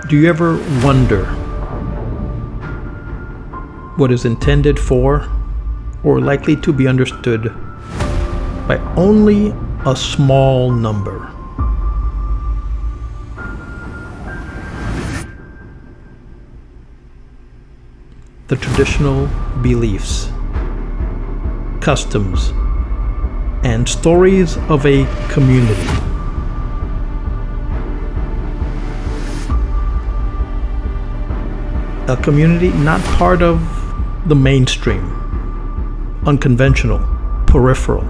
Do you ever wonder what is intended for or likely to be understood by only a small number? The traditional beliefs, customs, and stories of a community. A community not part of the mainstream, unconventional, peripheral,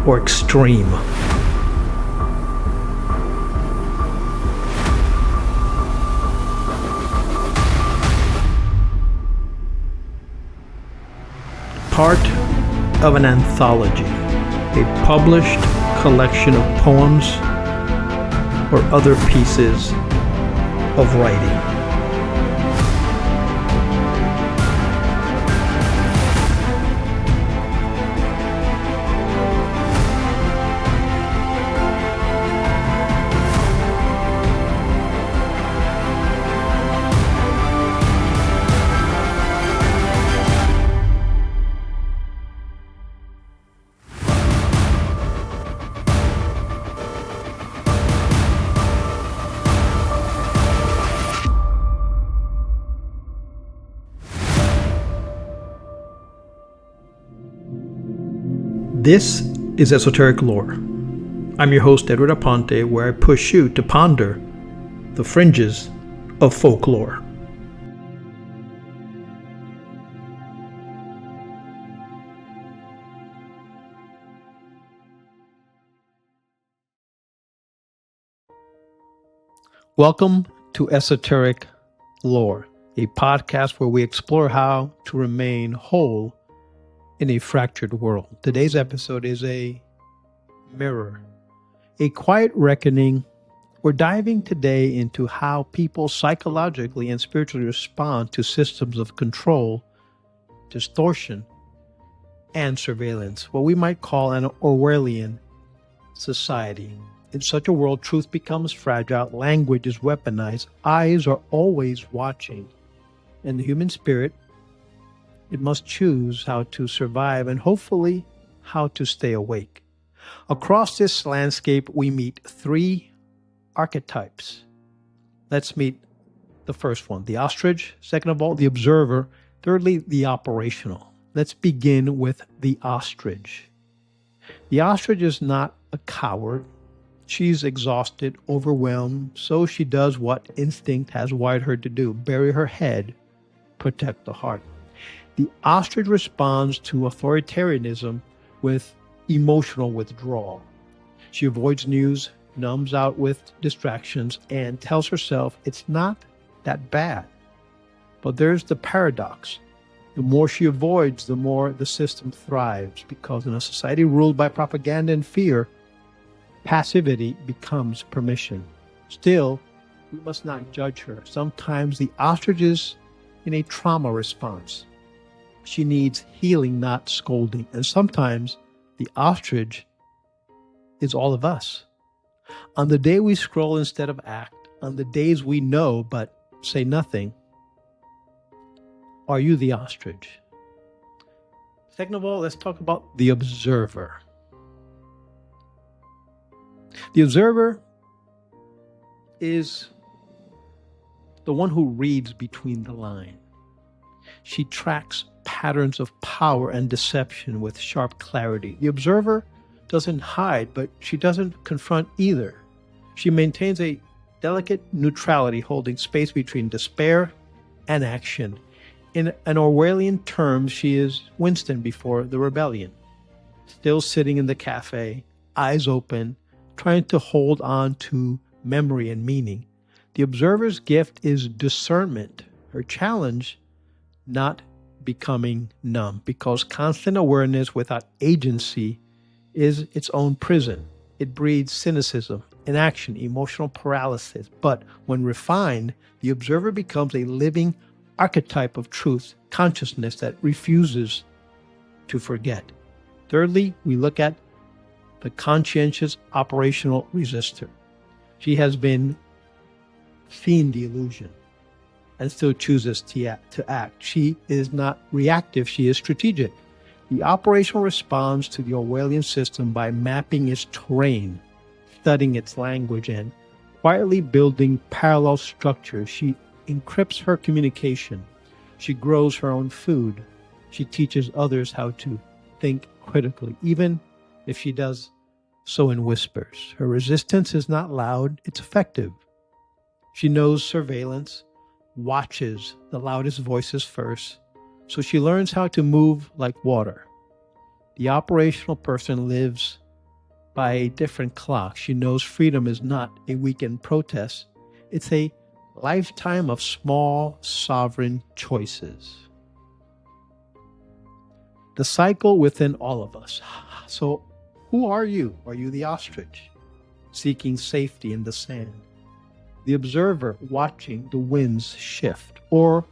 or extreme. Part of an anthology, a published collection of poems or other pieces of writing. This is Esoteric Lore. I'm your host, Edward Aponte, where I push you to ponder the fringes of folklore. Welcome to Esoteric Lore, a podcast where we explore how to remain whole in a fractured world. Today's episode is a mirror, a quiet reckoning. We're diving today into how people psychologically and spiritually respond to systems of control, distortion, and surveillance, what we might call an Orwellian society. In such a world, truth becomes fragile, language is weaponized, eyes are always watching, and the human spirit, it must choose how to survive and hopefully how to stay awake. Across this landscape, we meet three archetypes. Let's meet the first one, the ostrich. Second of all, the observer. Thirdly, the operational. Let's begin with the ostrich. The ostrich is not a coward. She's exhausted, overwhelmed, so she does what instinct has wired her to do: bury her head, protect the heart. The ostrich responds to authoritarianism with emotional withdrawal. She avoids news, numbs out with distractions, and tells herself it's not that bad. But there's the paradox. The more she avoids, the more the system thrives, because in a society ruled by propaganda and fear, passivity becomes permission. Still, we must not judge her. Sometimes the ostrich is in a trauma response. She needs healing, not scolding. And sometimes the ostrich is all of us. On the day we scroll instead of act, on the days we know but say nothing, are you the ostrich? Second of all, let's talk about the observer. The observer is the one who reads between the lines. She tracks patterns of power and deception with sharp clarity. The observer doesn't hide, but she doesn't confront either. She maintains a delicate neutrality, holding space between despair and action. In an Orwellian term, she is Winston before the rebellion, still sitting in the cafe, eyes open, trying to hold on to memory and meaning. The observer's gift is discernment. Her challenge, not becoming numb, because constant awareness without agency is its own prison. It breeds cynicism, inaction, emotional paralysis. But when refined, the observer becomes a living archetype of truth, consciousness that refuses to forget. Thirdly, we look at the conscientious operational resistor. She has been seeing the illusion and still chooses to act. She is not reactive, she is strategic. The operational responds to the Orwellian system by mapping its terrain, studying its language, and quietly building parallel structures. She encrypts her communication. She grows her own food. She teaches others how to think critically, even if she does so in whispers. Her resistance is not loud, it's effective. She knows surveillance, watches the loudest voices first, so she learns how to move like water. The operational person lives by a different clock. She knows freedom is not a weekend protest. It's a lifetime of small, sovereign choices. The cycle within all of us. So, who are you? Are you the ostrich, seeking safety in the sand? The observer watching the winds shift? Or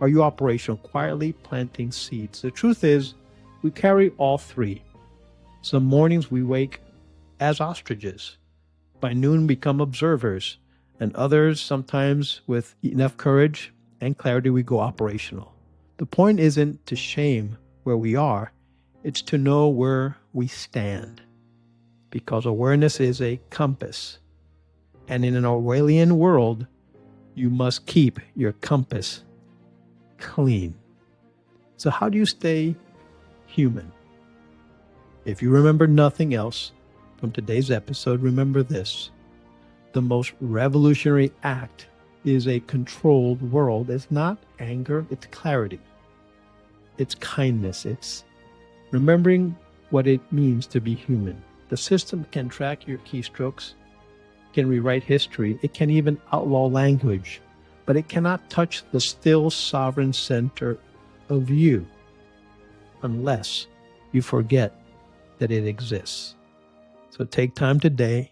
are you operational, quietly planting seeds? The truth is, we carry all three. Some mornings we wake as ostriches. By noon become observers, and others, sometimes with enough courage and clarity, we go operational. The point isn't to shame where we are, it's to know where we stand. Because awareness is a compass. And in an Orwellian world, you must keep your compass clean. So how do you stay human? If you remember nothing else from today's episode, remember this. The most revolutionary act is a controlled world. It's not anger, it's clarity. It's kindness. It's remembering what it means to be human. The system can track your keystrokes, can rewrite history, it can even outlaw language, but it cannot touch the still sovereign center of you unless you forget that it exists. So take time today,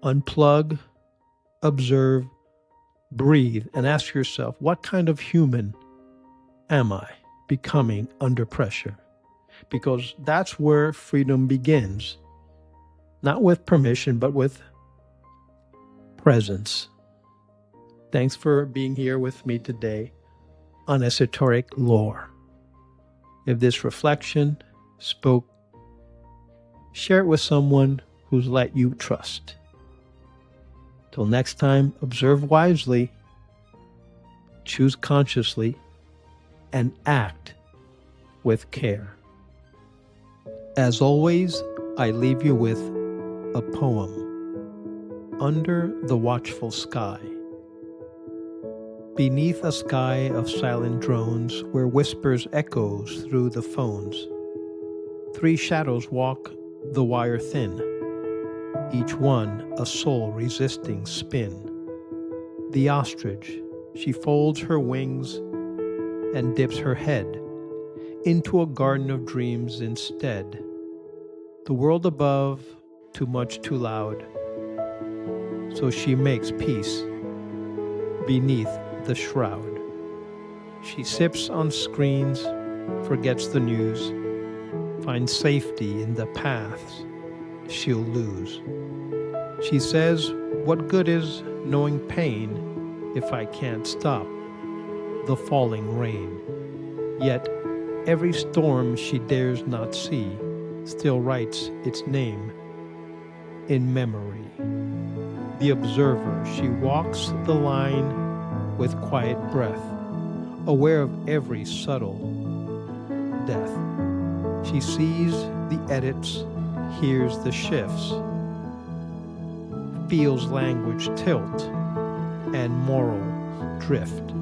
unplug, observe, breathe, and ask yourself, what kind of human am I becoming under pressure? Because that's where freedom begins. Not with permission, but with presence. Thanks for being here with me today on Esoteric Lore. If this reflection spoke, share it with someone whose light you trust. Till next time, observe wisely, choose consciously, and act with care. As always, I leave you with a poem. Under the watchful sky. Beneath a sky of silent drones where whispers echoes through the phones, three shadows walk the wire thin, each one a soul resisting spin. The ostrich, she folds her wings and dips her head into a garden of dreams instead. The world above, too much, too loud, so she makes peace beneath the shroud. She sips on screens, forgets the news, finds safety in the paths she'll lose. She says, what good is knowing pain if I can't stop the falling rain? Yet every storm she dares not see still writes its name in memory. The observer, she walks the line with quiet breath, aware of every subtle death. She sees the edits, hears the shifts, feels language tilt and moral drift.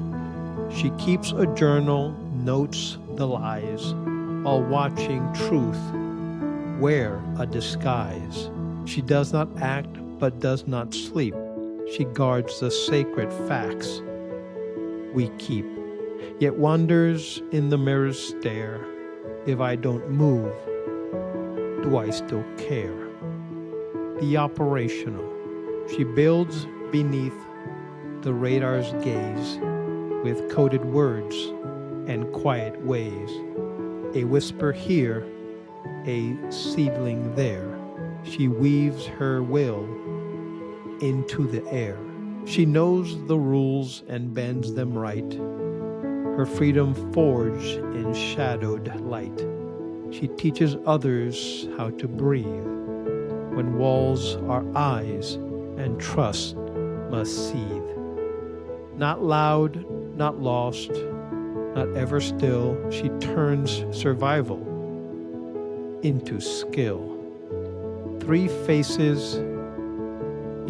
She keeps a journal, notes the lies, while watching truth wear a disguise. She does not act but does not sleep. She guards the sacred facts we keep, yet wonders in the mirror's stare, if I don't move, do I still care? The operational, she builds beneath the radar's gaze with coded words and quiet ways. A whisper here, a seedling there. She weaves her will into the air. She knows the rules and bends them right, her freedom forged in shadowed light. She teaches others how to breathe when walls are eyes and trust must seethe. Not loud, not lost, not ever still, she turns survival into skill. 3 faces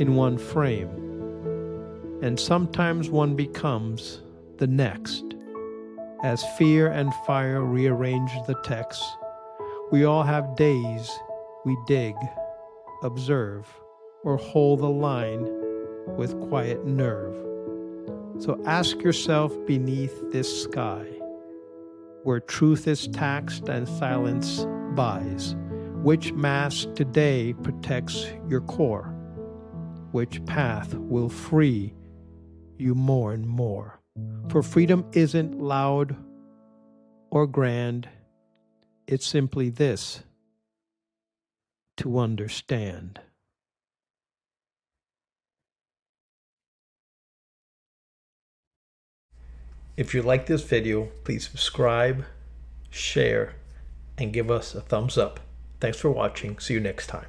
in one frame, and sometimes one becomes the next. As fear and fire rearrange the text, we all have days we dig, observe, or hold the line with quiet nerve. So ask yourself beneath this sky, where truth is taxed and silence buys, which mask today protects your core? Which path will free you more and more? For freedom isn't loud or grand, it's simply this: to understand. If you like this video, please subscribe, share, and give us a thumbs up. Thanks for watching. See you next time.